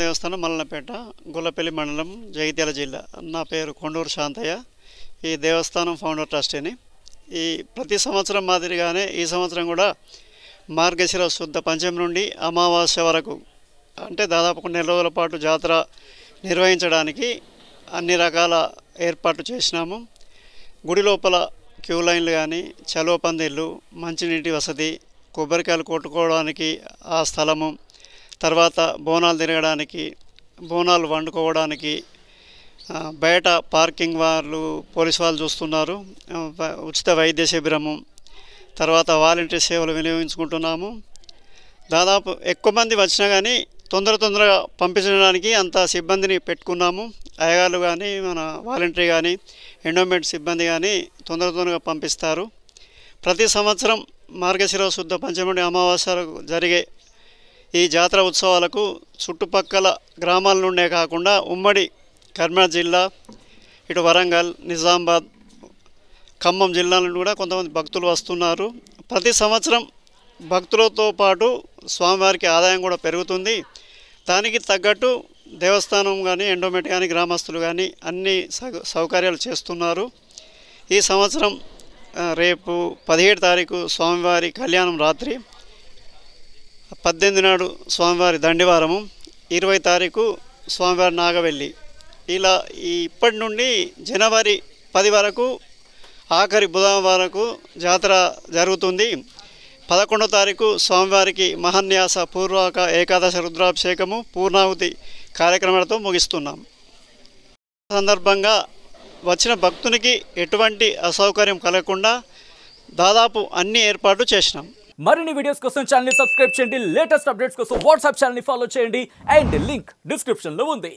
దేవస్థానం మల్లనపేట, గొల్లపల్లి మండలం, జగిత్యాల జిల్లా. నా పేరు కొండూరు శాంతయ్య. ఈ దేవస్థానం ఫౌండర్ ట్రస్టీని. ఈ ప్రతి సంవత్సరం మాదిరిగానే ఈ సంవత్సరం కూడా మార్గశిర శుద్ధ పంచమి నుండి అమావాస్య వరకు, అంటే దాదాపు 1 నెల రోజుల పాటు జాతర నిర్వహించడానికి అన్ని రకాల ఏర్పాట్లు చేసినాము. గుడి లోపల క్యూ లైన్లు కానీ, చలో పందిళ్ళు, మంచినీటి వసతి, కొబ్బరికాయలు కొట్టుకోవడానికి ఆ స్థలము, తర్వాత బోనాలు తిరగడానికి, బోనాలు వండుకోవడానికి బయట పార్కింగ్ వాళ్ళు పోలీసు వాళ్ళు చూస్తున్నారు. ఉచిత వైద్య శిబిరము, తర్వాత వాలంటీర్ సేవలు వినియోగించుకుంటున్నాము. దాదాపు ఎక్కువ మంది వచ్చినా కానీ తొందరగా పంపించడానికి అంత సిబ్బందిని పెట్టుకున్నాము. అయ్యగారు కానీ, మన వాలంటీర్ కానీ, ఎండోమెంట్ సిబ్బంది కానీ తొందరగా పంపిస్తారు. ప్రతి సంవత్సరం మార్గశిర శుద్ధ పంచమి నుండి అమావాస్యకు జరిగే ఈ జాతర ఉత్సవాలకు చుట్టుపక్కల గ్రామాల నుండే కాకుండా ఉమ్మడి కరీంనగర్ జిల్లా, ఇటు వరంగల్, నిజామాబాద్, ఖమ్మం జిల్లా నుండి కూడా కొంతమంది భక్తులు వస్తున్నారు. ప్రతి సంవత్సరం భక్తులతో పాటు స్వామివారికి ఆదాయం కూడా పెరుగుతుంది. దానికి తగ్గట్టు దేవస్థానం కానీ, ఎండోమెంట్ కానీ, గ్రామస్తులు కానీ అన్ని సౌకర్యాలు చేస్తున్నారు. ఈ సంవత్సరం రేపు 17 తారీఖు స్వామివారి కళ్యాణం రాత్రి, 18 నాడు స్వామివారి దండివారము, 20 తారీఖు స్వామివారి నాగవెల్లి. ఇలా ఇప్పటి నుండి జనవరి 10 వరకు, ఆఖరి బుధవారం వరకు జాతర జరుగుతుంది. 11వ తారీఖు స్వామివారికి మహాన్యాస పూర్వక ఏకాదశ రుద్రాభిషేకము, పూర్ణాహుతి కార్యక్రమాలతో ముగిస్తున్నాం. సందర్భంగా వచ్చిన భక్తునికి ఎటువంటి అసౌకర్యం కలగకుండా దాదాపు అన్ని ఏర్పాట్లు చేసినాం. మరిన్ని వీడియోస్ కోసం ఛానల్ ని సబ్స్క్రైబ్ చేయండి. లేటెస్ట్ అప్డేట్స్ కోసం వాట్సాప్ ఛానల్ ని ఫాలో చేయండి. అండ్ లింక్ డిస్క్రిప్షన్ లో ఉంది.